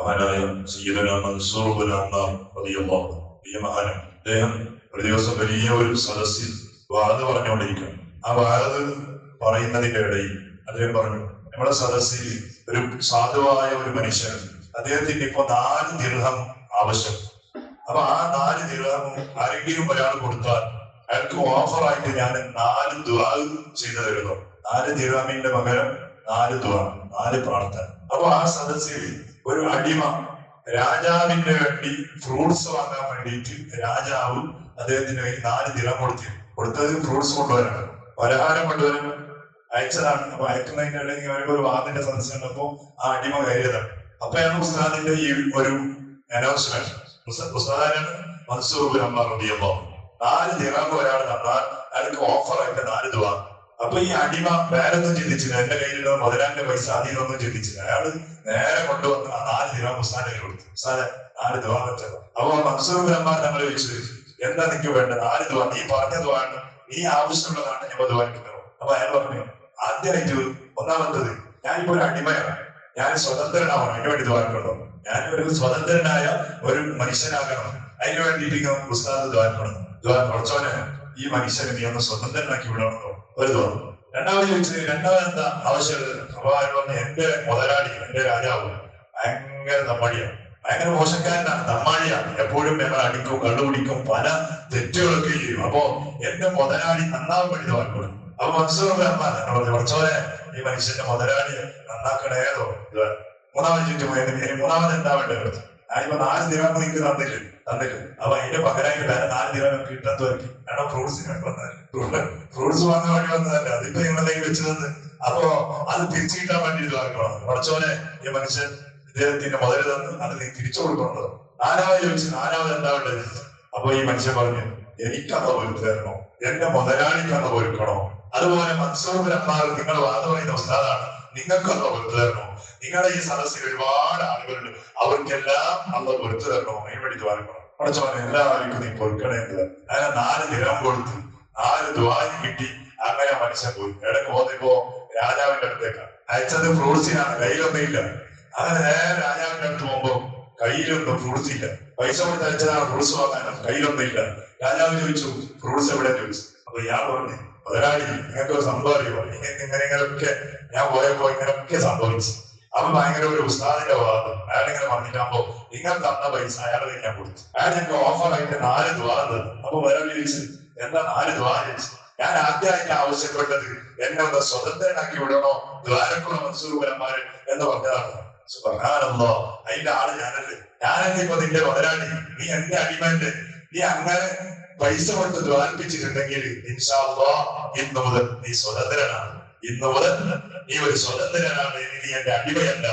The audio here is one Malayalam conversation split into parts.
മഹാനായ സയ്യിദുനാ മൻസൂർ ഇബ്നു അമ്മാർ റളിയല്ലാഹു അൻഹു. ഈ മഹാനം അദ്ദേഹം ഒരു ദിവസം വലിയ ഒരു സദസ്സിൽ വാദ് പറഞ്ഞുകൊണ്ടിരിക്കും. ആ വാദ് പറയുന്നതിന്റെ ഇടയിൽ അദ്ദേഹം പറഞ്ഞു, നമ്മുടെ സദസ്സിൽ ഒരു സാധുവായ ഒരു മനുഷ്യൻ, അദ്ദേഹത്തിന് ഇപ്പൊ 4 ദിർഹം ആവശ്യം. അപ്പൊ ആ 4 ദിർഹം ആരെങ്കിലും ഒരാൾ കൊടുത്താൽ അയാൾക്ക് ഓഫറായിട്ട് ഞാൻ 4 ദുആ ചെയ്തു തരുന്നു. 4 ദിർഹമിന്റെ പകരം 4 ദുആ, 4 പ്രാർത്ഥന. അപ്പൊ ആ സദസ്സിൽ ഒരു അടിമ രാജാവിന്റെ വേണ്ടി ഫ്രൂട്ട്സ് വാങ്ങാൻ വേണ്ടിയിട്ട് രാജാവ് അദ്ദേഹത്തിന് വേണ്ടി 4 ദിർഹം കൊടുത്തത് ഫ്രൂട്ട്സ് കൊണ്ടുവരാണ്, പലഹാരം കൊണ്ടുവരാൻ അയച്ചതാണ്. അപ്പൊ അയക്കുന്നതിന്റെ ഇടയിൽ അവർക്ക് ഒരു വാദിന്റെ സദസ്സ് കണ്ടപ്പോ ആ അടിമ കയറിയതാണ്. അപ്പോഴാണ് ഉസ്താദിന്റെ ഈ ഒരു അനൗൺസ്മെന്റ്. ഉസ്താദാണ് മൻസൂർ ഇബ്നു അമ്മാർ റളിയല്ലാഹു അൻഹു. 4 ദിർഹം ഒരാൾ തന്നാൽ അയാൾക്ക് ഓഫറായിട്ട് 4 ദുആ. അപ്പൊ ഈ അടിമ വേറൊന്നും ചിന്തിച്ചില്ല, എന്റെ കയ്യിലുള്ള മുതലാന്റെ പൈസ അതിനൊന്നും ചിന്തിച്ചില്ല. അയാള് നേരെ കൊണ്ടുവന്ന് ആ 4 ദിർഹം ഉസ്താദിനെ കൊടുത്തു. ഉസ്താദെ 4 ദുആ വെച്ചത്. അപ്പൊ മൻസൂർ ഇബ്നു അമ്മാർ നമ്മൾ ചോദിച്ചു, എന്താ നിനക്ക് വേണ്ടത്? 4 ദുആ, നീ പറഞ്ഞ ദുആ, നീ ആവശ്യമുള്ളതാണ് ഞാൻ ദുആ കിട്ടുന്നത്. അപ്പൊ അയാൾ പറഞ്ഞു, ആദ്യമായിട്ട് ഒന്നാമത്തത്, ഞാനിപ്പോ ഒരു അടിമയാണ്, ഞാൻ സ്വതന്ത്രനാവണം, അതിന് വേണ്ടി ദ്വാരപ്പെടണോ? ഞാൻ ഒരു സ്വതന്ത്രനായ ഒരു മനുഷ്യനാകണം, അതിന് വേണ്ടിയിട്ട് ഉസ്താദ് ദ്വാരപ്പെടണം. കുറച്ചോനെ ഈ മനുഷ്യനെ നീ ഒന്ന് സ്വതന്ത്രനാക്കി വിടണമെന്നോ ഒരു തോന്നും. രണ്ടാമത് ചോദിച്ചത്, രണ്ടാമത് എന്താ ആവശ്യമുള്ളത്? അപ്പൊ അയാൾ പറഞ്ഞു, എന്റെ മുതലാളി, എന്റെ രാജാവ് ഭയങ്കര തമ്മാടിയാണ്, ഭയങ്കര മോശക്കാരനാണ്, തമ്മാടിയാണ്, എപ്പോഴും ഞങ്ങൾ അടിക്കും, കള്ളുപിടിക്കും, പല തെറ്റുകളൊക്കെ ചെയ്യും. അപ്പൊ എന്റെ മുതലാളി നന്നാവാൻ വേണ്ടി ദ്വാരപ്പെടും. അപ്പൊ മൻസൂർ ഇബ്നു അമ്മാർ പറഞ്ഞു, കുറച്ചോനെ ഈ മനുഷ്യന്റെ മുതലാളിയെ നന്നാക്കണേതോ. മൂന്നാമത് ചുറ്റും മൂന്നാമത് എന്താ വേണ്ടത്? ഞാനിപ്പോ 4 ദിർഹം നിങ്ങൾക്ക് തന്നില്ല. അപ്പൊ അതിന്റെ പകരമായിട്ട് വേറെ 4 ദിർഹം കിട്ടാൻ തോന്നി. കാരണം ഫ്രൂട്ട്സിന് വേണ്ടി വന്നതല്ലേ, ഫ്രൂട്ട്സ് വാങ്ങാൻ വേണ്ടി വന്നതല്ലേ, അതിപ്പോ നിങ്ങളെങ്കിൽ വെച്ച് തന്ന്. അപ്പൊ അത് തിരിച്ചു കിട്ടാൻ വേണ്ടി ആക്കണം. കുറച്ചോനെ ഈ മനുഷ്യൻ ഇദ്ദേഹത്തിന്റെ മുതൽ തന്ന് അത് നീ തിരിച്ചു കൊടുക്കണത്. 4ാമത് ചോദിച്ചു, 4ാമത് എന്താ വേണ്ടത്? അപ്പൊ ഈ മനുഷ്യൻ പറഞ്ഞു, എനിക്കത് ഒരുത്തു തരണോ, എന്റെ മുതലാളിക്കത് ഒരുക്കണോ? അതുപോലെ മൻസൂർ ഇബ്നു അമ്മാർ, നിങ്ങൾ വാദം പറയുന്ന ഉസ്താദാണ്, നിങ്ങൾക്കത് ഒരുത്തു തരണോ? നിങ്ങളുടെ ഈ സദസ്സിൽ ഒരുപാട് ആളുകളുണ്ട്, അവർക്കെല്ലാം അള്ള ഒരുത്തു തരണോ? അതിന് വേണ്ടി ദ്വാരക്കണം. പഠിച്ചോനെ എല്ലാവർക്കും നീ പൊറുക്കണേ. അങ്ങനെ 4 ദിർഹം കൊടുത്ത് 4 ദുആയും കിട്ടി. അങ്ങനെ മനുഷ്യൻ പോയി. ഇടയ്ക്ക് പോയപ്പോ രാജാവിന്റെ അടുത്തേക്കാണ് അയച്ചത്, ഫ്രൂട്ട്സിനാണ്, കയ്യിലൊന്നും ഇല്ല. അങ്ങനെ നേരെ രാജാവിന്റെ അടുത്ത് പോകുമ്പോ കയ്യിലൊന്നും ഫ്രൂട്ട്സ് ഇല്ല. പൈസ കൊടുത്ത് അയച്ചതാണ് ഫ്രൂട്ട്സ് വാങ്ങാനും, കയ്യിലൊന്നും ഇല്ല. രാജാവ് ചോദിച്ചു, ഫ്രൂട്ട്സ് എവിടെ ചോദിച്ചു. അപ്പൊ ഇയാൾ പറഞ്ഞു, മുതലാളി നിങ്ങൾക്ക് ഒരു സംഭവം അറിയോ, ഇങ്ങനെയൊക്കെ ഞാൻ പോയപ്പോ ഇങ്ങനെയൊക്കെ സംഭവിച്ചു. അപ്പൊ ഭയങ്കര ഒരു ഉസ്താദിന്റെ വാദം. അയാളിങ്ങനെ പറഞ്ഞിട്ടാകുമ്പോ നിങ്ങൾ തന്ന പൈസ അയാളെ ഞാൻ കൊടുത്തു. അയാൾ ഞങ്ങൾക്ക് ഓഫറായിട്ട് 4 ദുആ തന്നു. അപ്പൊ മുതലാളി ചോദിച്ചു, എന്താ 4 ദുആ ചോദിച്ചു? ഞാൻ ആദ്യമായിട്ട് ആവശ്യപ്പെട്ടത് എന്നെ ഒന്ന് സ്വതന്ത്രനാക്കി വിടണോ, ദ്വാരക്കുള്ള മൻസൂർ ഇബ്നു അമ്മാർ എന്ന് പറഞ്ഞതാണ്. സുബ്ഹാനല്ലാഹ്, അതിന്റെ ആള് ഞാനല്ലേ ഇപ്പൊ നിന്റെ മുതലാളി, നീ എന്റെ അടിമന്റെ. നീ അങ്ങനെ പൈസ കൊണ്ട് ദ്വാരിപ്പിച്ചിട്ടുണ്ടെങ്കിൽ ഇൻഷാ അല്ലാഹ് ഇന്നു മുതൽ നീ സ്വതന്ത്രനാണ്. ഇന്നു മുതൽ നീ ഒരു സ്വതന്ത്രനാണ്, നീ എന്റെ അടിമയല്ല.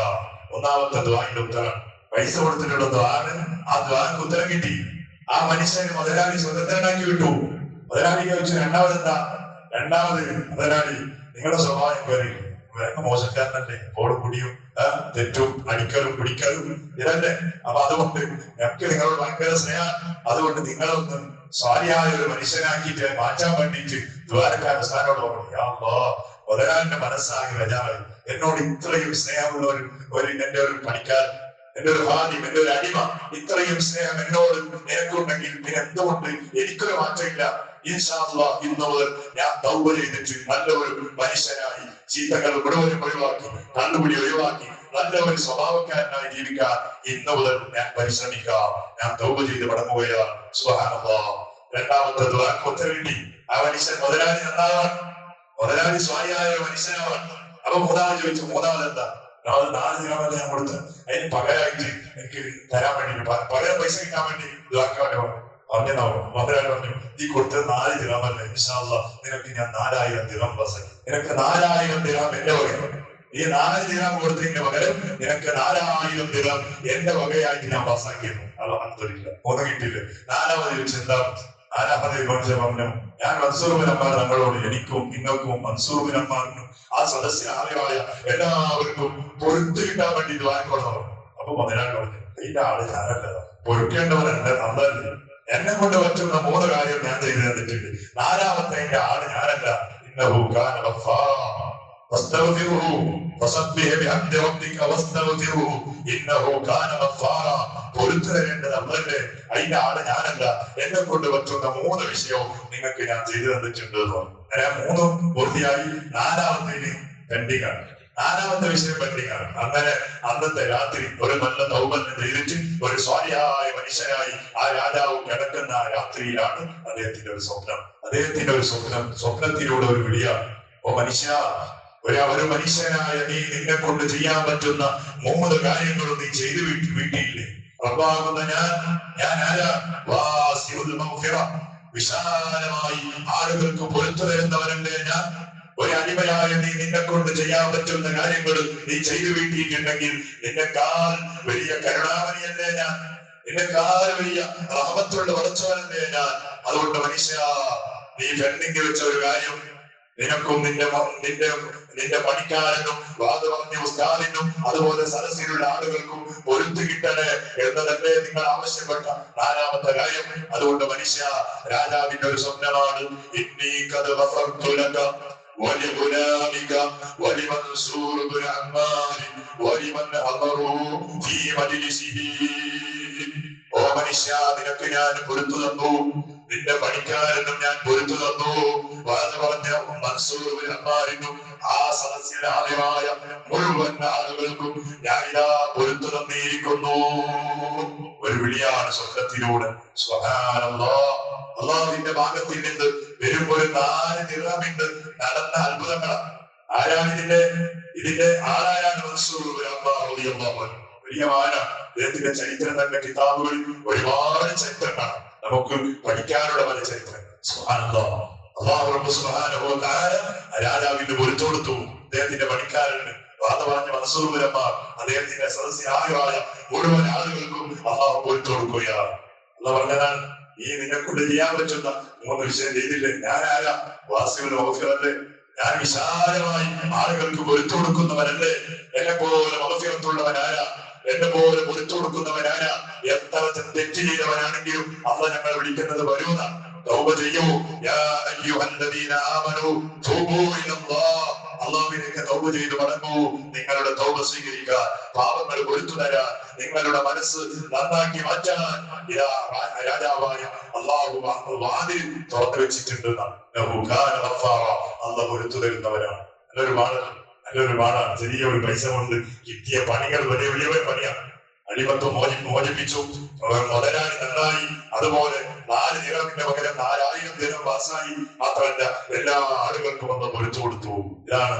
ഒന്നാമത്തെ ദ്വാന്റെ ഉത്തരം. പൈസ കൊടുത്തിട്ടുള്ള ദ്വാന്, ആ ദ്വാർക്ക് ഉത്തരം കിട്ടി. ആ മനുഷ്യന് മുതലാളി സ്വതന്ത്രനാക്കി വിട്ടു. മുതലാളി ചോദിച്ചു, രണ്ടാമത് എന്താ? രണ്ടാമത്, മുതലാളി നിങ്ങളുടെ സ്വഭാവം കയറി മോശക്കാരനല്ലേ, ഓടും കുടിയും തെറ്റും അടിക്കലും പിടിക്കലും ഇതല്ലേ. അപ്പൊ അതുകൊണ്ട് ഞങ്ങൾക്ക് നിങ്ങളോട് ഭയങ്കര സ്നേഹം. അതുകൊണ്ട് നിങ്ങളൊന്ന് സ്വാലിയായ ഒരു മനുഷ്യനാക്കിയിട്ട് മാറ്റാൻ വേണ്ടിയിട്ട് ദ്വാരക്കാൻ ഉസ്താദിനോട് പറഞ്ഞു. മുതലാളിന്റെ മനസ്സാകെ വജാറ്, എന്നോട് ഇത്രയും സ്നേഹമുള്ള എന്റെ ഒരു പണിക്കാരൻ, എന്റെ ഒരു ഹാദിം, എന്റെ ഒരു അടിമ, ഇത്രയും സ്നേഹം എന്നോട് നിനക്കുണ്ടെങ്കിൽ പിന്നെ എന്തുകൊണ്ട് എനിക്കൊരു മാറ്റമില്ല? ഇൻഷാ അല്ലാഹ് ഇന്നു മുതൽ ഞാൻ തൗബ ചെയ്തിട്ട് നല്ല ഒരു മനുഷ്യനായി, ചീത്തകൾ മുഴുവനും ഒഴിവാക്കി, കണ്ടുപിടി ഒഴിവാക്കി, നല്ല ഒരു സ്വഭാവക്കാരനായി ജീവിക്കാൻ ഇന്നു മുതൽ ഞാൻ പരിശ്രമിക്കാം. ഞാൻ തൗബ ചെയ്ത് മടങ്ങുകയാണ്. സുബ്ഹാനല്ലാഹ്. രണ്ടാമത്തെ ദുആക്ക് ഉത്തരം കിട്ടി. ആ മനുഷ്യൻ മുതലാളി നന്നാവാൻ, മുതലാളി സ്വാലിയായ ഒരു മനുഷ്യനാവാൻ. അപ്പൊ മൂന്നാമത് ചോദിച്ചു, മൂന്നാമത് എന്താ? 4 ദിർഹം ഞാൻ കൊടുത്ത് അതിന് പകരമായിട്ട് എനിക്ക് തരാൻ വേണ്ടി, പകരം പൈസ കിട്ടാൻ വേണ്ടി ദുആക്കാൻ വേണ്ടി മുതലാളി പറഞ്ഞു, നീ കൊടുത്തത് 4 ദിർഹമല്ല, ഇൻഷാ അല്ലാഹ് നിനക്ക് ഞാൻ 4000 ദിർഹം പാസാക്കി. നിനക്ക് 4000 ദിർഹം എന്റെ വകയാണ്. ഈ 4 ദിർഹം കൊടുത്തതിന്റെ പകരം നിനക്ക് 4000 ദിർഹം എന്റെ വകയായിട്ട് ഞാൻ പാസാക്കിയിരുന്നു. അൽഹംദുലില്ലാഹ്. ഒന്നും കിട്ടിയില്ല. 4ാമത് ചോദിച്ചു, എന്താ? 4ാമത് പറഞ്ഞു, ഞാൻ മൻസൂർ ഇബ്നു അമ്മാർ നമ്മളോട്, എനിക്കും നിങ്ങൾക്കും മൻസൂർ ഇബ്നു അമ്മാറിനും ആ സദസ്സിനായ എല്ലാവർക്കും പൊറുത്തു കിട്ടാൻ വേണ്ടി ദ്വാരക്കണം. അപ്പൊ മുതലാളി പറഞ്ഞു, ഇതിന്റെ ആള് ഞാനല്ല, പൊറുക്കേണ്ടവർ എന്റെ തന്നല്ലേ, എന്നെ കൊണ്ട് പറ്റുന്ന 3 കാര്യം ഞാൻ ചെയ്തു തന്നിട്ടുണ്ട്. 4ാമത്തെ ആള് ഞാനല്ല. ഇന്നഹു കാന ഗഫാറ ഫസ്തഗ്ഫിറുഹു പൊരുത്തു തരേണ്ടത് അമ്മല്ലേ, അതിന്റെ ആള് ഞാനല്ല. എന്നെ കൊണ്ട് പറ്റുന്ന 3 വിഷയവും നിങ്ങൾക്ക് ഞാൻ ചെയ്തു തന്നിട്ടുണ്ട് എന്ന് പറഞ്ഞു. ഞാൻ 3 പൂർത്തിയായി. 4ാമത്തേന് പെൻഡിങ് ആണ്. 4ാമത്തെ വിഷയം പെൻഡിങ് ആണ്. അങ്ങനെ അന്നത്തെ രാത്രി ഒരു നല്ല തൗബത്ത് ചെയ്തിട്ട് ഒരു സ്വാലിഹായ മനുഷ്യനായി ആ രാജാവ് കിടക്കുന്ന രാത്രിയിലാണ് അദ്ദേഹത്തിന്റെ ഒരു സ്വപ്നം. അദ്ദേഹത്തിന്റെ ഒരു സ്വപ്നത്തിലൂടെ ഒരു വിളിയാണ്: ഓ മനുഷ്യ, ഒരു മനുഷ്യനായ നീ, നിന്നെ കൊണ്ട് ചെയ്യാൻ പറ്റുന്ന 3 കാര്യങ്ങളും നീ ചെയ്തു വീട്ടിയില്ലേ? റബ്ബാകുന്ന ഞാൻ ആരാ? വാസിഉൽ മഗ്ഫിറ, വിശാലമായി ആളുകൾക്ക് പൊരുത്തു തരുന്നവനല്ലേ ഞാൻ. ഒരു അടിമയായ നീ, നിന്നെ കൊണ്ട് ചെയ്യാൻ പറ്റുന്ന കാര്യങ്ങൾ നീ ചെയ്തു വീട്ടിയിട്ടുണ്ടെങ്കിൽ നിന്നെക്കാൾ വലിയ കരുണാമണിയല്ലേ ഞാൻ, നിന്നെക്കാൾ വലിയ റഹ്മത്തുള്ള വളർച്ചവനല്ലേ ഞാൻ. അതുകൊണ്ട് മനുഷ്യ, നീ പെൻഡിങ് വെച്ച ഒരു കാര്യം നിനക്കും നിന്റെ പണിക്കാരനും വാദവന്യ ഉസ്താദിനും അതുപോലെ സദസ്സിലുള്ള ആളുകൾക്കും പൊരുത്തു കിട്ടണേ എന്നതല്ലേ നിങ്ങൾ ആവശ്യപ്പെട്ട 4ാമത്തെ കാര്യം. അതുകൊണ്ട് മനുഷ്യ, രാജാവിന്റെ ഒരു സ്വപ്നമാണ്: ولغلامك ولمنصور بن عمار ولمن حضروا في مجلسه. ഓ മനുഷ്യ, നിനക്ക് ഞാൻ പൊരുത്തു തന്നു, നിന്റെ പണിക്കാരനും ഞാൻ പൊരുത്തു തന്നു, പറഞ്ഞ മൻസൂർ ബിൻ അമ്മാറിനും ആ സദസ്സിലെ ആദ്യമായ മുഴുവൻ ആളുകൾക്കും ഞാൻ ഇതാ പൊരുത്തു തന്നിരിക്കുന്നു. ഒരു വിളിയാണ് സ്വപ്നത്തിലൂടെ. സുബ്ഹാനല്ലാഹ്, അല്ലാഹുവിന്റെ ഭാഗത്തിൽ നിന്ന് വരുമ്പോൾ 4 ദിർഹമിന്റെ നടന്ന അത്ഭുതങ്ങളാണ്. ആരാണ് ഇതിന്റെ ആളായാണ് മൻസൂർ ബിൻ അമ്മാർ റളിയല്ലാഹു അൻഹു. വലിയ മാന. അദ്ദേഹത്തിന്റെ ചരിത്രം തന്നെ കിതാബുകളിൽ ഒരുപാട് ചരിത്രങ്ങളാണ് നമുക്ക് പഠിക്കാനുള്ള പല ചരിത്രങ്ങൾ. സുബ്ഹാനല്ലാഹ്, അല്ലാഹു റബ്ബ് സുബ്ഹാനഹു വ തആല രാജാവിന്റെ പൊരുത്തു കൊടുത്തു. അദ്ദേഹത്തിന്റെ പണിക്കാരന് പറഞ്ഞ മൻസൂർ ബിൻ അമ്മാർ അദ്ദേഹത്തിന്റെ സദസ്യമായ മുഴുവൻ ആളുകൾക്കും അല്ലാഹു പൊരുത്തു കൊടുക്കുകയാണ്. അല്ലാഹു പറഞ്ഞതാണ്: ഈ നിന്നെ കൊണ്ട് ചെയ്യാൻ പറ്റുന്ന 3 വിഷയം ചെയ്തില്ലേ? ഞാൻ ആരാ? വാസിഉൽ മഗ്ഫിറല്ലേ, ഞാൻ വിശാലമായി ആളുകൾക്ക് പൊരുത്തു കൊടുക്കുന്നവനല്ലേ. എന്നെ പോലെ മഗ്ഫിറത്തുള്ളവനാരാ? എന്നെ പോലെ പൊരുത്തു കൊടുക്കുന്നവനാരാ? എത്ര തെറ്റ് ചെയ്തവനാണെങ്കിലും അള്ളാഹ് ഞങ്ങളെ വിളിക്കുന്നത് വരുന്ന തൗബ ചെയ്യൂ. യാ അയ്യുഹല്ലദീന ആമനൂ തൂബൂ ഇലല്ലാഹ്, അല്ലാഹുവിലേക്ക് തൗബ ചെയ്തു മടങ്ങൂ. നിങ്ങളുടെ തൗബ സ്വീകരിക്കാൻ, പാപങ്ങൾ പൊരുത്തു തരാൻ, നിങ്ങളുടെ മനസ്സ് നന്നാക്കി മാറ്റാൻ ഇതാ രാജാവായ അല്ലാഹു വാതിൽ തുറന്നു വെച്ചിട്ടുണ്ട്. അല്ലാഹു പൊരുത്തു തരുന്നവരാണ്. നല്ലൊരു പാടാണ്. ചെറിയൊരു പൈസ കൊണ്ട് കിട്ടിയ പണികൾ വലിയ വലിയ പണിയാണ്. അടിമത്ത് മോചിപ്പിച്ചു, മുതലാളി നന്നായി. അതുപോലെ 4 ദിർഹമിന്റെ പകരം 4000 ദിർഹം പാസ്സായി. മാത്രമല്ല എല്ലാ ആളുകൾക്കും ഒന്ന് പൊരുത്തു കൊടുത്തു. ഇതാണ്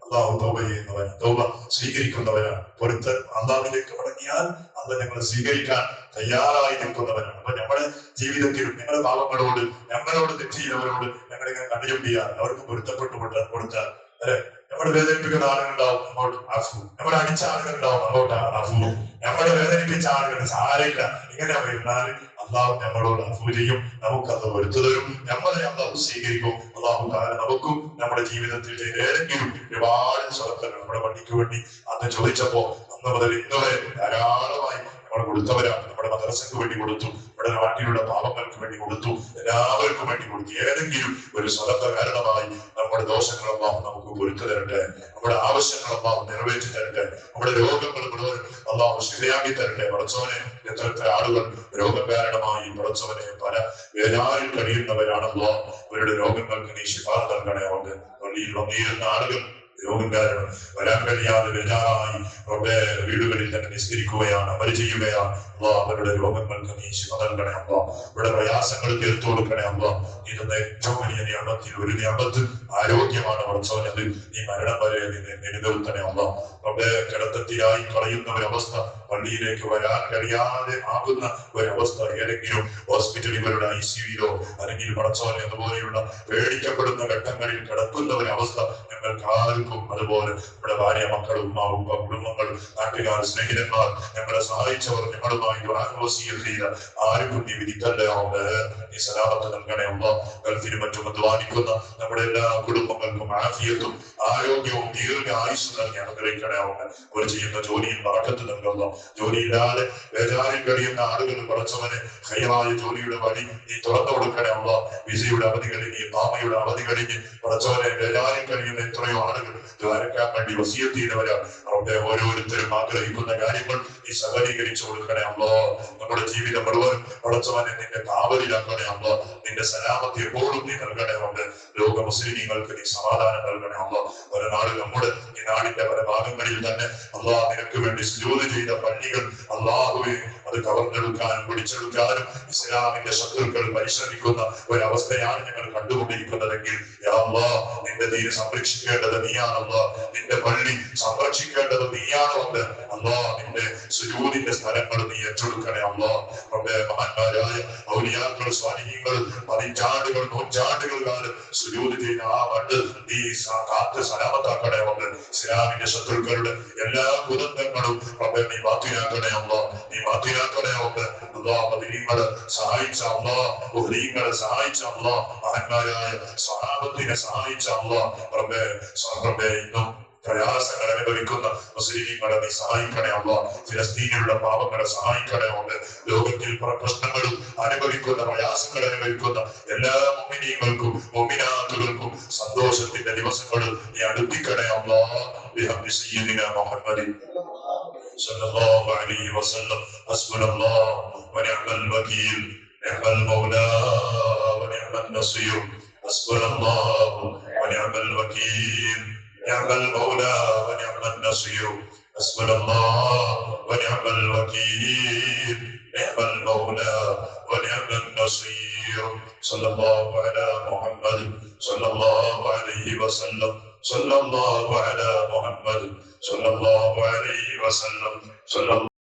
അള്ളാഹു തൗബ ചെയ്യുന്നവനാണ്, തൗബ സ്വീകരിക്കുന്നവനാണ്. പൊരുത്ത് അള്ളാഹുവിലേക്ക് മടങ്ങിയാൽ അത് ഞങ്ങൾ സ്വീകരിക്കാൻ തയ്യാറായി നിൽക്കുന്നവനാണ്. അപ്പൊ നമ്മുടെ ജീവിതത്തിലും ഞങ്ങളുടെ ഞങ്ങളോട് തെറ്റ് ചെയ്തവരോട് ഞങ്ങളിങ്ങനെ കണ്ടുചൊല്ലിയാൽ അവർക്ക് പൊരുത്തപ്പെട്ടു കൊടുത്താൽ അല്ലെ, നമ്മൾ വേദനിപ്പിക്കുന്ന ആളുകളുണ്ടാവും, അങ്ങോട്ട് അഫു. നമ്മൾ അടിച്ച ആളുകളുണ്ടാവും, അങ്ങോട്ട് അഫു. നമ്മളെ വേദനിപ്പിച്ച ആളുകൾ സാരമില്ല, ഇങ്ങനെ വരുന്നാൽ അള്ളാഹു നമ്മളോട് അഫു ചെയ്യും, നമുക്കത് പൊരുത്തു തരും, നമ്മളെ അള്ളാഹു സ്വീകരിക്കും. അള്ളാഹു താല നമുക്കും നമ്മുടെ ജീവിതത്തിൽ ഏതെങ്കിലും ഒരുപാട് സ്വലത്തങ്ങൾ നമ്മുടെ വണ്ടിക്ക് വേണ്ടി അന്ന് ചോദിച്ചപ്പോ അന്ന് മുതൽ ഇന്ന് വരെ ധാരാളമായി നമ്മൾ കൊടുത്തവരാണ്. നമ്മുടെ മദ്രസക്ക് വേണ്ടി കൊടുത്തു, നമ്മുടെ നാട്ടിലുള്ള പാപങ്ങൾക്ക് വേണ്ടി കൊടുത്തു, എല്ലാവർക്കും വേണ്ടി കൊടുത്തു. ഏതെങ്കിലും ഒരു സ്വലത്ത കാരണമായി നമ്മുടെ ദോഷങ്ങളെല്ലാം നമുക്ക് പൊരുത്തു തരട്ടെ, നമ്മുടെ ആവശ്യങ്ങളെല്ലാം നിറവേറ്റി തരട്ടെ, നമ്മുടെ രോഗങ്ങൾ മുഴുവൻ അള്ളാഹു ശരിയാക്കി തരട്ടെ. പടച്ചവനെ, എത്ര ആളുകൾ രോഗം കാരണമായി പടച്ചവനെ പല വേദനയിൽ കഴിയുന്നവരാണല്ലോ. അവരുടെ രോഗങ്ങൾക്ക് നീ ശിഫാ നൽകണേ. അവർക്ക് പള്ളിയിൽ വന്നിരുന്ന ആളുകൾ രോഗം കാരണം വരാൻ കഴിയാതെ ബേജാറായി അവരുടെ വീടുകളിൽ തന്നെ നിസ്കരിക്കുകയാണ്, അമൽ ചെയ്യുകയാണ്. അവരുടെ രോഗങ്ങൾക്ക് നീ ശിഫ നൽകണേ അല്ലാ. അവരുടെ പ്രയാസങ്ങൾ തീർത്തു കൊടുക്കണേ അല്ലാ. ഇതെന്ന ഏറ്റവും വലിയ നിയമത്തിൽ ഒരു നിയമത്ത് ആരോഗ്യമാണ് പടച്ചവനത്. നീ മരണം വരെ നിലനിർത്തണേ അല്ലാ. അവരുടെ കിടത്തത്തിലായി കളയുന്ന ഒരവസ്ഥ, പള്ളിയിലേക്ക് വരാൻ കഴിയാതെ ആകുന്ന ഒരവസ്ഥ, ഏതെങ്കിലും ഹോസ്പിറ്റലുകളുടെ ICUയിലോ അല്ലെങ്കിൽ പടച്ചവനെ അതുപോലെയുള്ള പേടിക്കപ്പെടുന്ന ഘട്ടങ്ങളിൽ കിടക്കുന്ന ഒരവസ്ഥ ഞങ്ങൾ ഞങ്ങൾക്ക് ആർക്കും അതുപോലെ നമ്മുടെ ഭാര്യ, മക്കൾ, ഉമ്മ, ഉപ്പ, കുടുംബങ്ങൾ, നാട്ടുകാർ, സ്നേഹിതന്മാർ, ഞങ്ങളെ സഹായിച്ചവർ, ഞങ്ങളുമായി വസീയത്ത് ചെയ്ത ആർക്കും നീ വിധിക്കല്ലേ റബ്ബേ. നീ സലാമത്ത് നൽകണേ അല്ലാഹ്. ഗൾഫിലും മറ്റും അധ്വാനിക്കുന്ന നമ്മുടെ എല്ലാ കുടുംബങ്ങൾക്കും ആഫിയത്തും ആരോഗ്യവും ദീർഘായുസ്സും നൽകി അനുഗ്രഹിക്കണേ റബ്ബേ. അവർ ചെയ്യുന്ന ജോലിയിൽ ബറക്കത്ത് നൽകുന്നു. ജോലിയില്ലാതെ ബേജാറിൽ കഴിയുന്ന ആളുകൾ പടച്ചവനെ ഹൈറായ ജോലിയുടെ വഴി നീ തുറന്നു കൊടുക്കണേ അല്ലാഹ്. വിസയുടെ അവധി കഴിഞ്ഞ്, പാമയുടെ അവധി കഴിഞ്ഞ് പടച്ചവനെ ബേജാറിൽ കഴിയുന്ന എത്രയോ ആളുകൾ ദ്വാരക്കാൻ വേണ്ടി വസിയത്ത് ചെയ്തവരാണ് റബ്ബേ. ഓരോരുത്തരും ആഗ്രഹിക്കുന്ന കാര്യങ്ങൾ നീ സബലീകരിച്ചു കൊടുക്കണേ അല്ലാഹ്. നമ്മുടെ ജീവിതം മുഴുവൻ പടച്ചവനെ നിന്റെ കാവലിലാക്കണേ അല്ലാഹ്. നിന്റെ സലാമത്ത് എപ്പോഴും നീ നൽകണേ റബ്ബേ. ലോക മുസ്ലിമീങ്ങൾക്ക് നീ സമാധാനം നൽകണേ അല്ലാഹ്. ഒരു നാട് നമ്മുടെ ഈ നാടിന്റെ പല ഭാഗങ്ങളിൽ തന്നെ അല്ലാഹ് നിനക്ക് വേണ്ടി സുജൂദ് ചെയ്ത പള്ളികൾ അല്ലാഹുവേ അത് കവർന്നെടുക്കാനും പിടിച്ചെടുക്കാനും ഇസ്ലാമിന്റെ ശത്രുക്കൾ പരിശ്രമിക്കുന്ന ഒരവസ്ഥയാണ് ഞങ്ങൾ കണ്ടുകൊണ്ടിരിക്കുന്നതെങ്കിൽ യാ അല്ലാഹ് നിന്റെ ദീന് സംരക്ഷിക്കേണ്ടത് നീയാണല്ലോ. നിന്റെ പള്ളി സംരക്ഷിക്കേണ്ടത് നീയാണല്ലോ. അല്ലാഹ് നിന്റെ സുജൂദിന്റെ സ്ഥലങ്ങൾ നീ ഏറ്റെടുക്കണേ അല്ലാഹ്. റബ്ബേ മഹാന്മാരായ ഔലിയാക്കൾ, സ്വാലിഹീങ്ങൾ പതിറ്റാണ്ടുകൾ, നൂറ്റാണ്ടുകൾ കാലം സുജൂദ് ചെയ്ത ആ മണ്ണ് നീ കാത്ത് സലാമത്താക്കണേ റബ്ബേ. ഇസ്ലാമിന്റെ ശത്രുക്കളുടെ എല്ലാ കുതന്ത്രങ്ങളും റബ്ബേ നീ ബാത്തിലാക്കണേ അല്ലാഹ്. നീ ബാത്തിലാക്കണേ റബ്ബേ. അല്ലാഹ് മദീനകളെ സഹായിച്ച അല്ലാഹ്, മുഹ്രീങ്ങളെ സഹായിച്ച അല്ലാഹ്, മഹാന്മാരായ സ്വഹാബത്തിനെ സഹായിച്ച അല്ലാഹ് റബ്ബേ. റബ്ബേ ഇന്നും പ്രയാസങ്ങൾ അനുഭവിക്കുന്ന മുസ്ലിമീങ്ങളെ നീ സഹായിക്കണേ അല്ലാഹ്. ഫിലസ്തീനിലുള്ള പാവങ്ങളെ സഹായിക്കണേ റബ്ബേ. ലോകത്തിൽ പ്രശ്നങ്ങളും അനുഭവിക്കുന്ന പ്രയാസങ്ങൾ അനുഭവിക്കുന്ന എല്ലാ മുഅ്മിനീങ്ങൾക്കും മുഅ്മിനാത്തുകൾക്കും സന്തോഷത്തിന്റെ ദിവസങ്ങൾ നീ അടുപ്പിക്കണേ അല്ലാഹ്. ബിഹഖി സയ്യിദിനാ മുഹമ്മദ് സല്ലല്ലാഹു അലൈഹി വസല്ലം. ഹസ്ബുനല്ലാഹ് വനിഅമൽ വകീൽ, നിഅമൽ മൗലാ വനിഅമൻ നസീർ. ഹസ്ബുനല്ലാഹ് വനിഅമൽ വകീൽ, نعم المولى ونعم النصير. حسبنا الله ونعم الوكيل، نعم المولى ونعم النصير. صلى الله على محمد صلى الله عليه وسلم. صلى الله على محمد صلى الله عليه وسلم. صلى